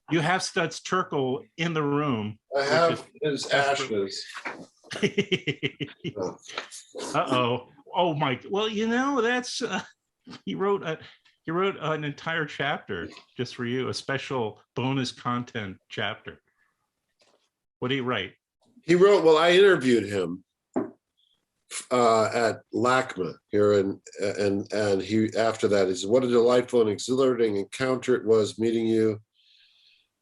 You have Studs Terkel in the room. I have his ashes. Uh-oh. Oh my, well, you know, that's he wrote an entire chapter just for you, a special bonus content chapter. What did he write? He wrote, well, I interviewed him at LACMA here, and he, after that, he said, what a delightful and exhilarating encounter it was meeting you.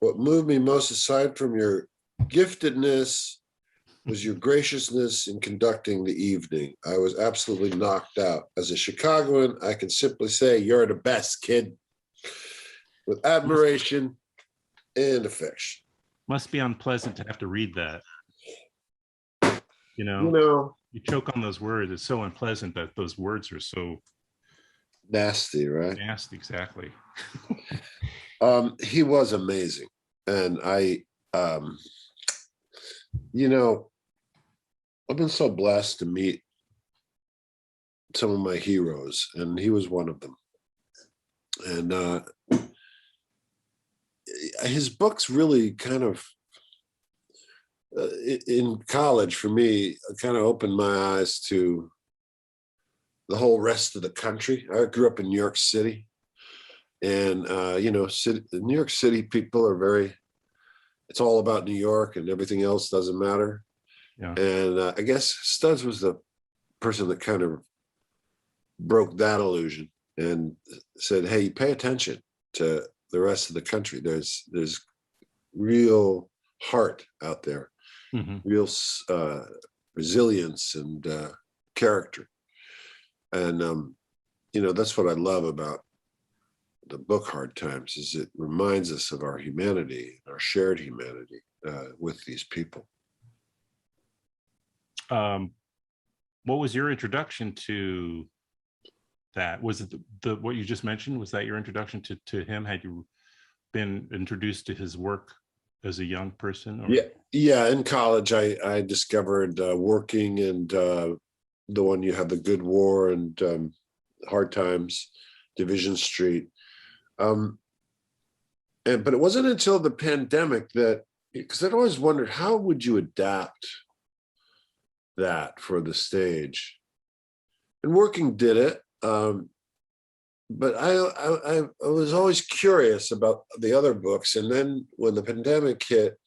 What moved me most, aside from your giftedness, was your graciousness in conducting the evening. I was absolutely knocked out. As a Chicagoan, I can simply say, you're the best, kid. With admiration and affection. Must be unpleasant to have to read that. You You know, know, you choke on those words. It's so unpleasant that those words are so nasty, right? nasty. Exactly. He was amazing. And you know, I've been so blessed to meet some of my heroes, and he was one of them. And his books really kind of, in college for me, kind of opened my eyes to the whole rest of the country. I grew up in New York City, and you know, New York City people are very, it's all about New York and everything else doesn't matter. Yeah. And I guess Studs was the person that kind of broke that illusion and said, hey, pay attention to the rest of the country. There's real heart out there, real resilience and character. And, you know, that's what I love about the book Hard Times, is it reminds us of our humanity, our shared humanity with these people. What was your introduction to that? Was it the what you just mentioned? Was that your introduction to him? Had you been introduced to his work as a young person? Or? Yeah. In college, I discovered Working and the one you have, The Good War, and Hard Times, Division Street. But it wasn't until the pandemic that, because I'd always wondered, how would you adapt that for the stage? And Working did it. But I was always curious about the other books. And then when the pandemic hit,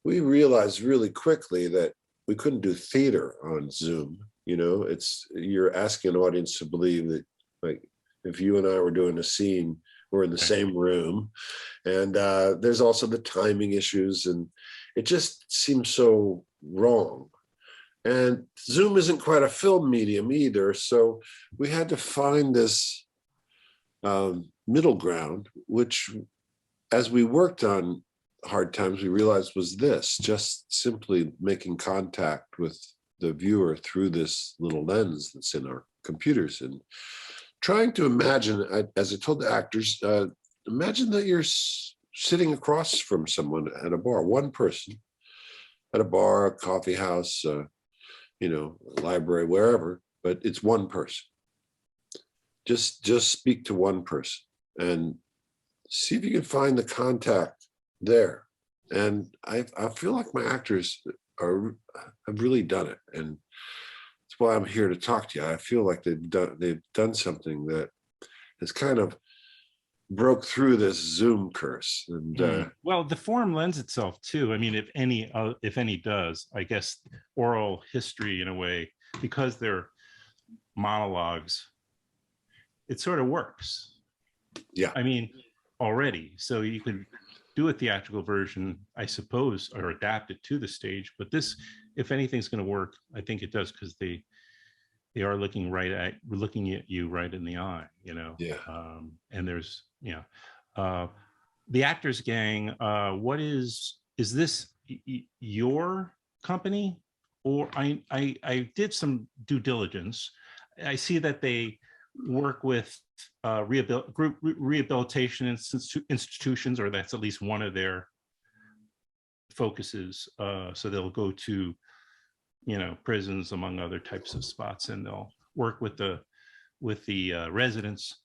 we realized really quickly that we couldn't do theater on Zoom. You know, you're asking an audience to believe that, like, if you and I were doing a scene, we're in the same room. And there's also the timing issues, and it just seems so wrong. And Zoom isn't quite a film medium either. So we had to find this middle ground, which, as we worked on Hard Times, we realized was this, just simply making contact with the viewer through this little lens that's in our computers, and trying to imagine, as I told the actors, imagine that you're sitting across from someone at a bar, one person at a bar, a coffee house, you know, a library, wherever, but it's one person. Just speak to one person and see if you can find the contact there. And I feel like my actors have really done it, and that's why I'm here to talk to you. I feel like they've done something that has kind of broke through this Zoom curse. And well, the form lends itself to, I mean, if any does, I guess, oral history in a way, because they're monologues, it sort of works. Yeah. I mean, already. So you could do a theatrical version, I suppose, or adapt it to the stage. But this, if anything's going to work, I think it does, because they are looking at you right in the eye, you know. Yeah. And there's, the Actors Gang. What is this your company? Or I did some due diligence. I see that they work with group rehabilitation institutions, or that's at least one of their focuses. So they'll go to, prisons, among other types of spots, and they'll work with the residents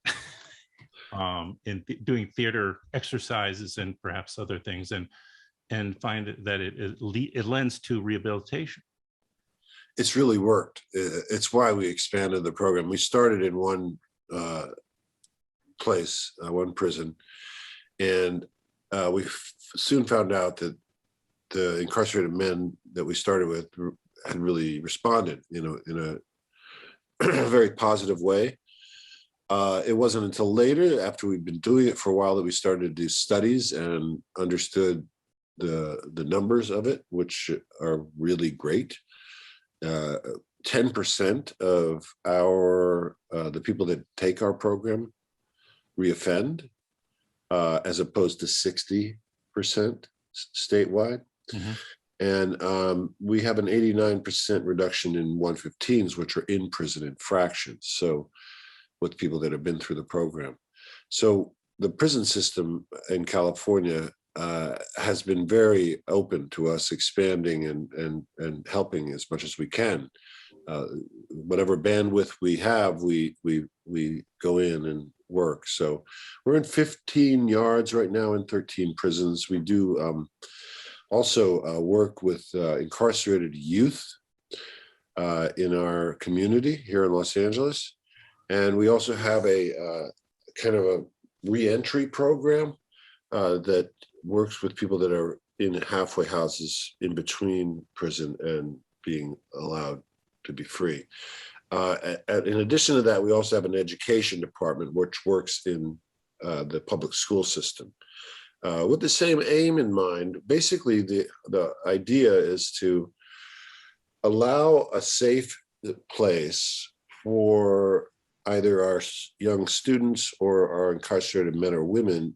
in doing theater exercises and perhaps other things, and find that it lends to rehabilitation. It's really worked. It's why we expanded the program. We started in one place, one prison, and we soon found out that the incarcerated men that we started with had really responded, in a very positive way. It wasn't until later, after we'd been doing it for a while, that we started to do studies and understood the numbers of it, which are really great. 10% of the people that take our program reoffend, as opposed to 60% statewide. Mm-hmm. And we have an 89% reduction in 115s, which are in prison infractions. So with people that have been through the program. So the prison system in California has been very open to us expanding and helping as much as we can. Whatever bandwidth we have, we go in and work. So we're in 15 yards right now in 13 prisons. We do also work with incarcerated youth in our community here in Los Angeles. And we also have a kind of a re-entry program that works with people that are in halfway houses in between prison and being allowed to be free. In addition to that, we also have an education department which works in the public school system with the same aim in mind. Basically, the idea is to allow a safe place for either our young students or our incarcerated men or women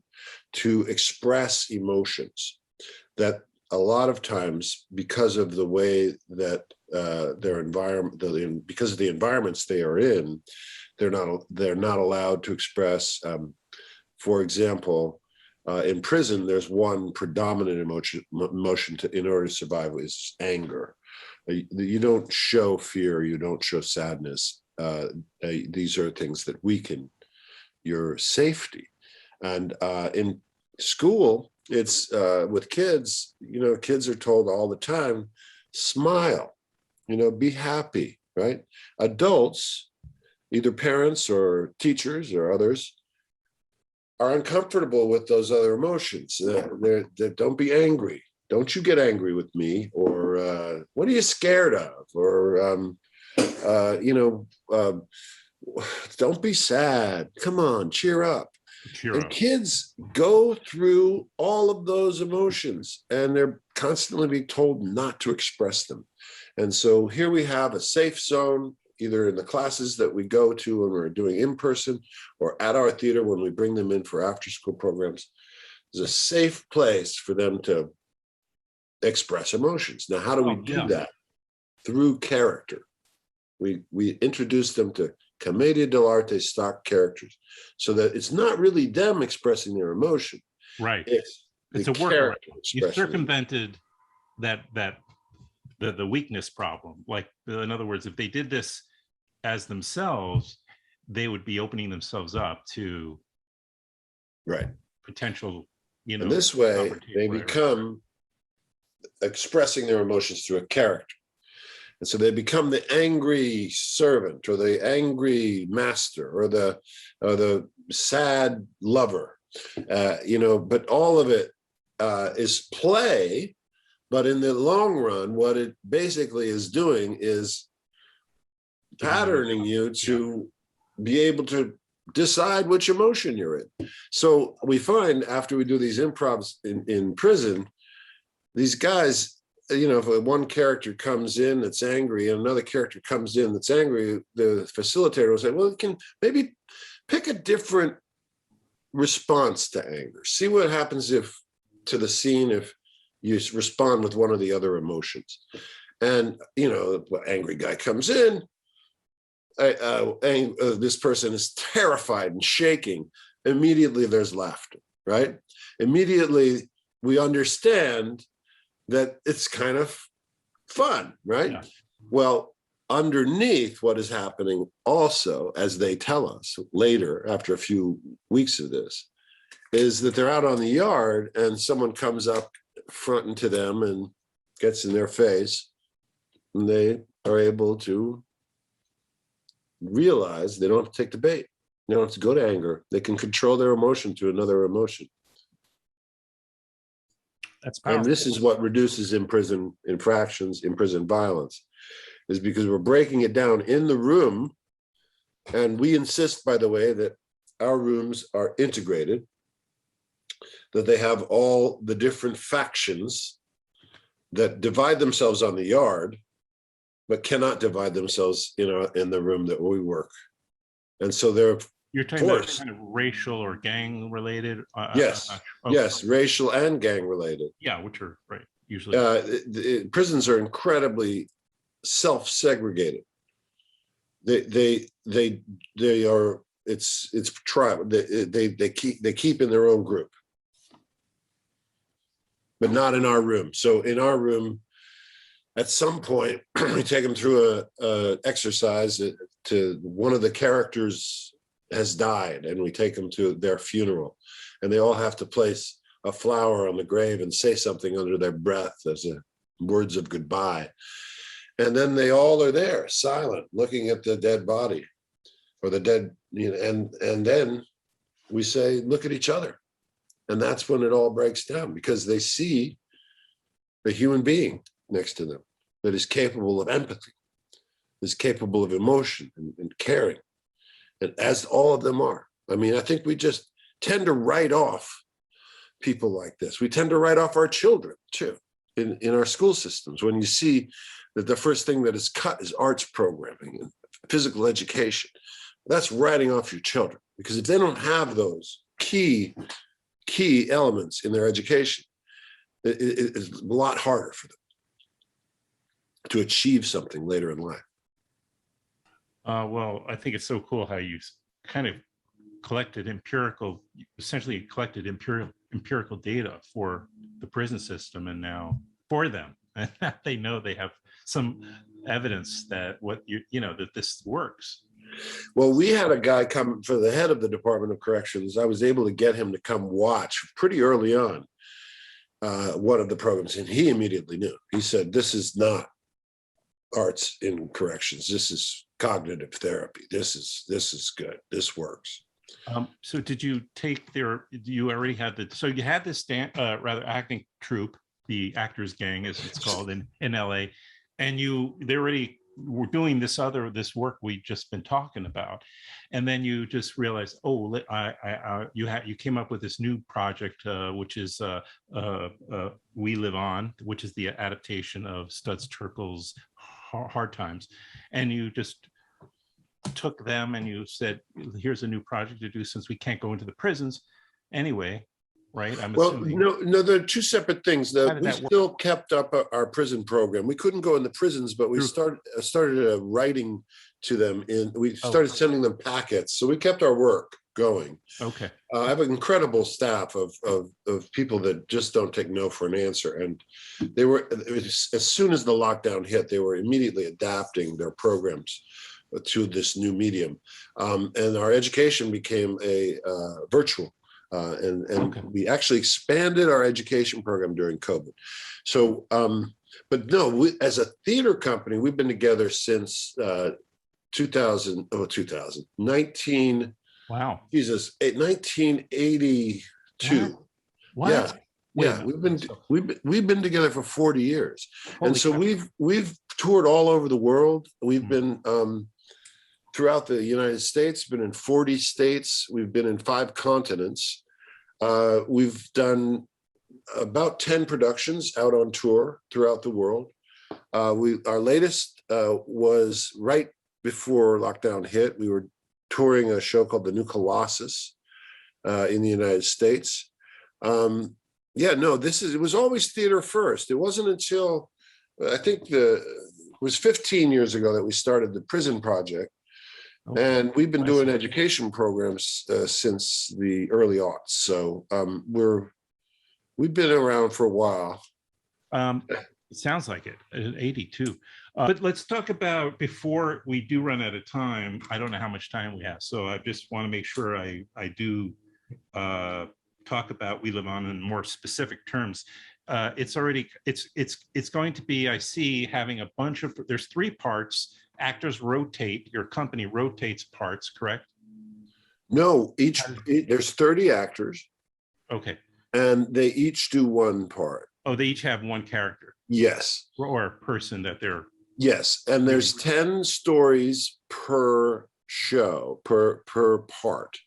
to express emotions that a lot of times, because of the way that their environment, because of the environments they are in, they're not allowed to express. For example, in prison, there's one predominant emotion in order to survive, is anger. You don't show fear, you don't show sadness. These are things that weaken your safety. And in school, it's with kids, kids are told all the time, smile, be happy, right? Adults, either parents or teachers or others, are uncomfortable with those other emotions. They're don't be angry. Don't you get angry with me? Or what are you scared of? Or, don't be sad. Come on, cheer up. And kids go through all of those emotions, and they're constantly being told not to express them. And so here we have a safe zone, either in the classes that we go to when we're doing in person, or at our theater when we bring them in for after school programs. There's a safe place for them to express emotions. Now, how do we do that? Through character. We introduce them to commedia dell'arte stock characters, so that it's not really them expressing their emotion. Right. It's a workaround. You circumvented the weakness problem. Like, in other words, if they did this as themselves, they would be opening themselves up to potential, and this way they become expressing their emotions through a character. And so they become the angry servant, or the angry master, or the sad lover, but all of it is play. But in the long run, what it basically is doing is patterning you to be able to decide which emotion you're in. So we find, after we do these improvs in prison, these guys, if one character comes in that's angry and another character comes in that's angry, the facilitator will say, well, you can maybe pick a different response to anger. See what happens to the scene if you respond with one of the other emotions. And, the angry guy comes in, this person is terrified and shaking, immediately there's laughter, right? Immediately we understand that it's kind of fun, right? Yeah. Well, underneath what is happening also, as they tell us later, after a few weeks of this, is that they're out on the yard and someone comes up fronting to them and gets in their face, and they are able to realize they don't have to take the bait. They don't have to go to anger. They can control their emotion to another emotion. That's powerful. And this is what reduces in-prison infractions, in-prison violence, is because we're breaking it down in the room. And we insist, by the way, that our rooms are integrated, that they have all the different factions that divide themselves on the yard, but cannot divide themselves in the room that we work. And so they're You're talking about kind of racial or gang related? Yes, yes, racial and gang related. Yeah, which are right usually. Prisons are incredibly self-segregated. They are, it's tribal. They keep in their own group, but not in our room. So in our room, at some point, we take them through a exercise to one of the characters has died, and we take them to their funeral, and they all have to place a flower on the grave and say something under their breath as words of goodbye. And then they all are there, silent, looking at the dead body or the dead, and then we say, look at each other. And that's when it all breaks down, because they see the human being next to them that is capable of empathy, is capable of emotion and caring. And as all of them are. I mean, I think we just tend to write off people like this. We tend to write off our children too, in our school systems. When you see that the first thing that is cut is arts programming and physical education, that's writing off your children, because if they don't have those key elements in their education, it's a lot harder for them to achieve something later in life. Well, I think it's so cool how you kind of essentially collected empirical data for the prison system, and now for them, and they know they have some evidence that that this works. Well, we had a guy come for the head of the Department of Corrections. I was able to get him to come watch pretty early on one of the programs, and he immediately knew. He said, "This is not arts in corrections. This is cognitive therapy. This is good. This works." So did you you already had you had this rather acting troupe, the Actors Gang, as it's called in LA, and they already were doing this work we've just been talking about, and then you just realized, oh, you came up with this new project, which is We Live On, which is the adaptation of Studs Terkel's Hard Times, and you just took them and you said, here's a new project to do, since we can't go into the prisons anyway, right? Assuming. No, they're two separate things. We still kept up our prison program. We couldn't go in the prisons, but we started writing to them, we started sending them packets. So we kept our work going. Okay. I have an incredible staff of people that just don't take no for an answer. And as soon as the lockdown hit, they were immediately adapting their programs to this new medium. And our education became a virtual. And we actually expanded our education program during COVID. So, but no, as a theater company, we've been together since 1982. Wow. Jesus, 1982. What? Yeah. Yeah, we've been together for 40 years. Holy and so cow. we've toured all over the world. We've been throughout the United States, been in 40 states. We've been in 5 continents. We've done about 10 productions out on tour throughout the world. Our latest was right before lockdown hit. We were touring a show called The New Colossus in the United States. It was always theater first. It wasn't until I think it was 15 years ago that we started the Prison Project, Okay. And we've been I doing see. education programs since the early aughts. So we've been around for a while. It sounds like it, 82. But let's talk about, before we do run out of time, I don't know how much time we have. So I just want to make sure I do talk about We Live On in more specific terms. It's going to be, I see, having a bunch of, there's 3 parts. Actors rotate, your company rotates parts, correct? No, there's 30 actors. Okay. And they each do one part. Oh, they each have one character. Yes. Or person that they're. Yes, and there's 10 stories per show, per part.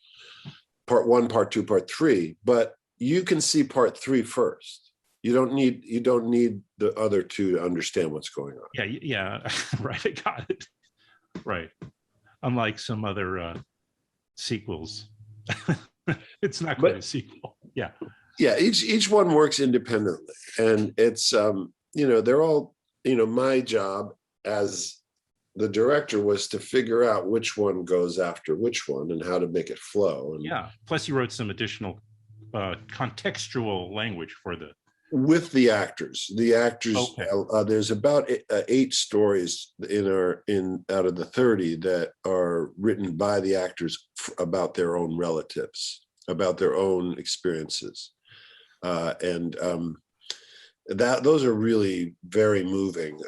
Part 1, part 2, part 3. But you can see part 3 first. You don't need the other 2 to understand what's going on. Yeah, right. I got it. Right. Unlike some other sequels, it's not quite a sequel. Yeah. Yeah, each one works independently, and it's they're all, my job as the director was to figure out which one goes after which one and how to make it flow. And yeah. Plus, you wrote some additional contextual language for with the actors. The actors, okay. There's about 8 stories out of the 30 that are written by the actors about their own relatives, about their own experiences. Those are really very moving.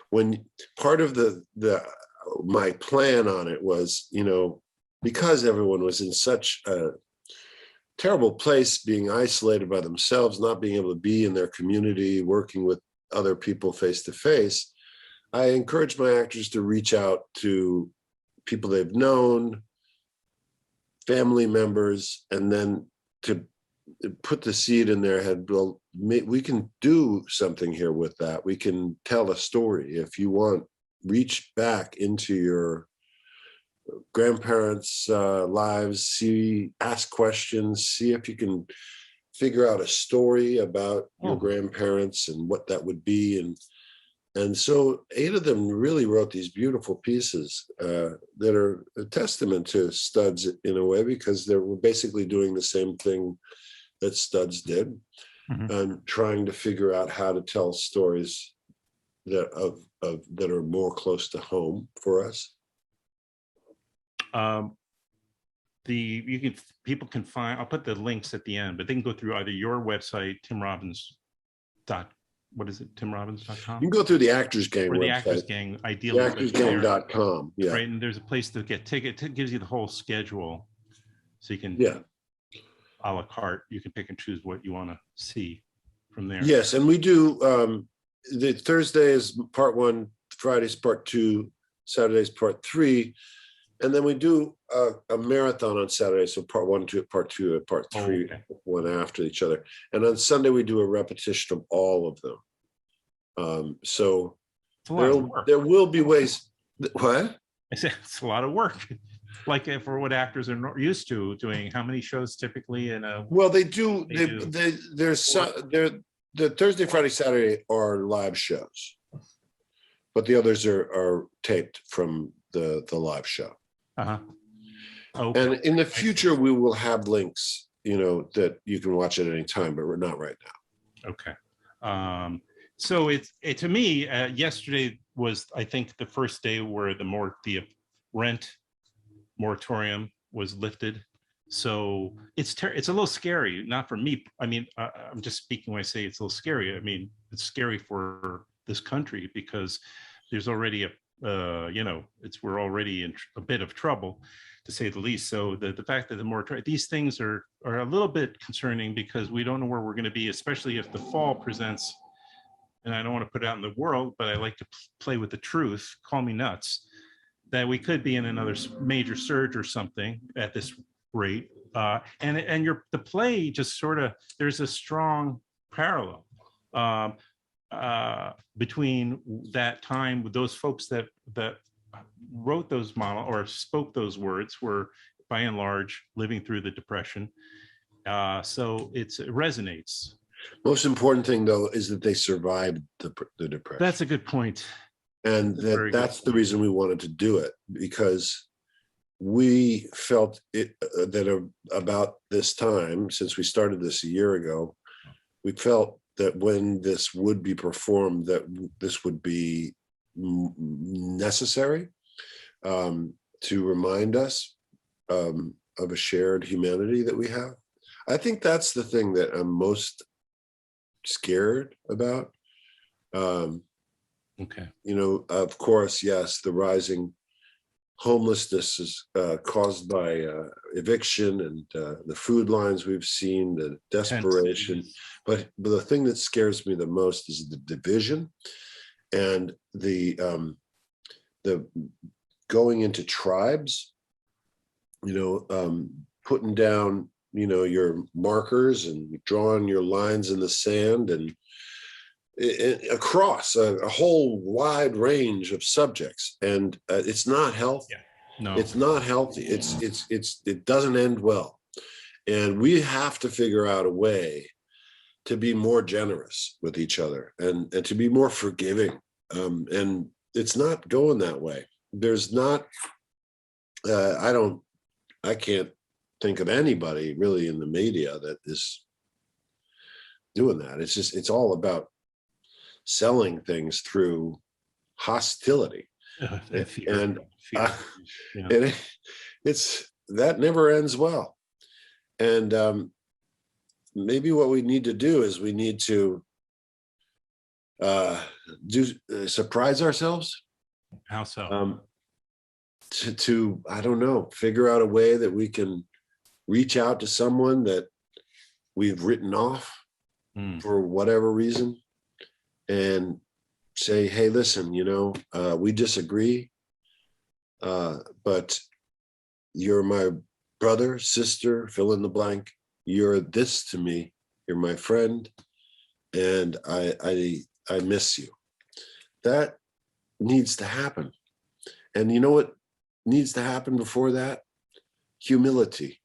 When part of my plan on it was, because everyone was in such a terrible place, being isolated by themselves, not being able to be in their community, working with other people face to face, I encourage my actors to reach out to people they've known, family members, and then to put the seed in their head, well, we can do something here with that. We can tell a story. If you want, reach back into your grandparents' lives, ask questions, see if you can figure out a story about your grandparents and what that would be. And so 8 of them really wrote these beautiful pieces that are a testament to Studs in a way, because they were basically doing the same thing that Studs did, and trying to figure out how to tell stories that are more close to home for us. People can find, I'll put the links at the end, but they can go through either your website, timrobbins.com. You can go through the Actors Gang or website. The Actors Gang, ideally. Actorsgang.com. Yeah. Right, and there's a place to get tickets. It gives you the whole schedule, so you can, a la carte, you can pick and choose what you want to see from there. Yes, and we do, the Thursday is part 1, Friday's part 2, Saturday's part 3. And then we do a marathon on Saturday. So part 1, part 2, and part 3, one after each other. And on Sunday, we do a repetition of all of them. So there will be ways. What? I said it's a lot of work. Like for what actors are used to doing. How many shows typically in a? Well, the Thursday, Friday, Saturday are live shows, but the others are taped from the live show. Okay. And in the future, we will have links, that you can watch at any time, but we're not right now. Okay. So to me, yesterday was, I think, the first day where the rent moratorium was lifted. So it's a little scary, not for me. I mean, I'm just speaking when I say it's a little scary. I mean, it's scary for this country because there's already we're already in a bit of trouble, to say the least. So the fact that the moratorium, these things are a little bit concerning, because we don't know where we're going to be, especially if the fall presents. And I don't want to put it out in the world, but I like to play with the truth. Call me nuts. That we could be in another major surge or something at this rate. And the play just sort of, there's a strong parallel between that time with those folks that wrote those or spoke those words were by and large living through the Depression. So it resonates. Most important thing, though, is that they survived the Depression. That's a good point. And Very good that's the point. reason we wanted to do it, because we felt it that about this time, since we started this a year ago, we felt that when this would be performed, that this would be necessary to remind us of a shared humanity that we have. I think that's the thing that I'm most scared about. Okay. You know, of course, yes, the rising homelessness is caused by eviction and the food lines we've seen, the desperation. But the thing that scares me the most is the division and the going into tribes, you know, putting down, you know, your markers and drawing your lines in the sand and across a whole wide range of subjects, and it's not healthy. Yeah. No, it's not healthy. It doesn't end well, and we have to figure out a way to be more generous with each other and to be more forgiving. And it's not going that way. There's not. I can't think of anybody really in the media that is doing that. It's just, it's all about selling things through hostility. And yeah. it's that never ends well. And maybe what we need to do is we need to surprise ourselves. How so? To I don't know, figure out a way that we can reach out to someone that we've written off for whatever reason, and say, hey, listen, you know, we disagree, but you're my brother, sister, fill in the blank. You're this to me. You're my friend, and I miss you. That needs to happen. And you know what needs to happen before that? Humility.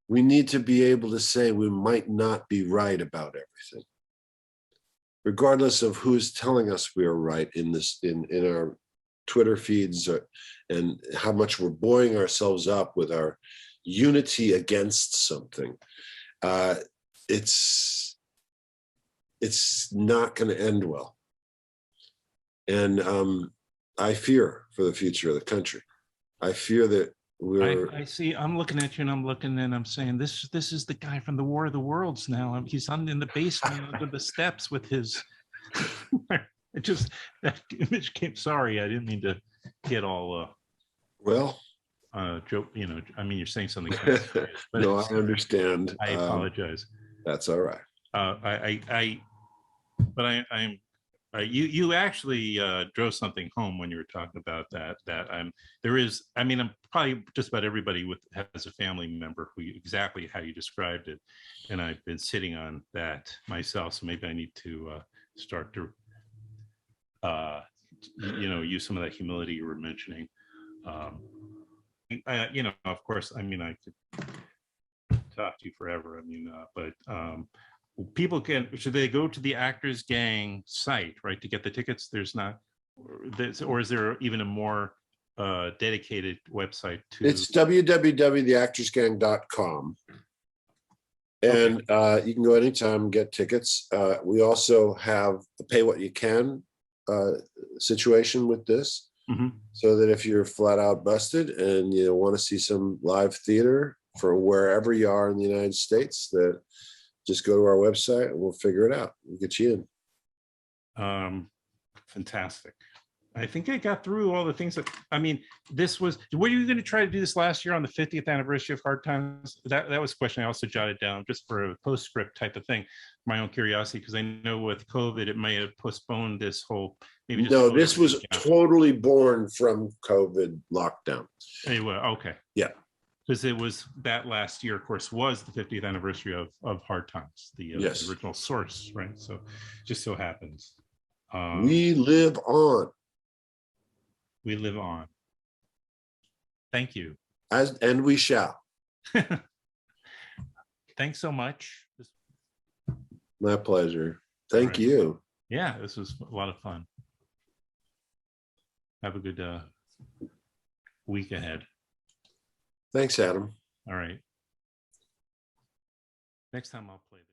We need to be able to say we might not be right about everything, regardless of who's telling us we are right in this, in our Twitter feeds, and how much we're buoying ourselves up with our unity against something. It's not going to end well. And I fear for the future of the country. I fear that I see. I'm looking at you, and I'm looking, and I'm saying, this is the guy from the War of the Worlds. Now he's in the basement under the steps with his. It just, that image came. Sorry, I didn't mean to get all. Well, joke. You know, I mean, you're saying something. But no, I understand. I apologize. That's all right. You actually drove something home when you were talking about that. There is, I mean, I'm probably just about everybody has a family member who exactly how you described it, and I've been sitting on that myself. So maybe I need to start to, use some of that humility you were mentioning. Of course, I mean, I could talk to you forever. I mean, but. People should they go to the Actors Gang site, right, to get the tickets? There's not, or is there even a more dedicated website to? It's www.theactorsgang.com, and you can go anytime and get tickets. We also have a pay what you can situation with this, so that if you're flat out busted and you want to see some live theater for wherever you are in the United States, that just go to our website and we'll figure it out. We'll get you in. Fantastic. I think I got through all the things that, I mean, were you going to try to do this last year on the 50th anniversary of Hard Times? That was a question I also jotted down just for a postscript type of thing, my own curiosity, because I know with COVID, it may have postponed this whole, maybe just. No, this was totally born from COVID lockdown. Anyway, okay. Yeah. Because it was that last year, of course, was the 50th anniversary of Hard Times, the original source, right? So just so happens. We live on. We live on. Thank you. And we shall. Thanks so much. My pleasure. Thank you. Yeah, this was a lot of fun. Have a good week ahead. Thanks, Adam. All right. Next time I'll play that.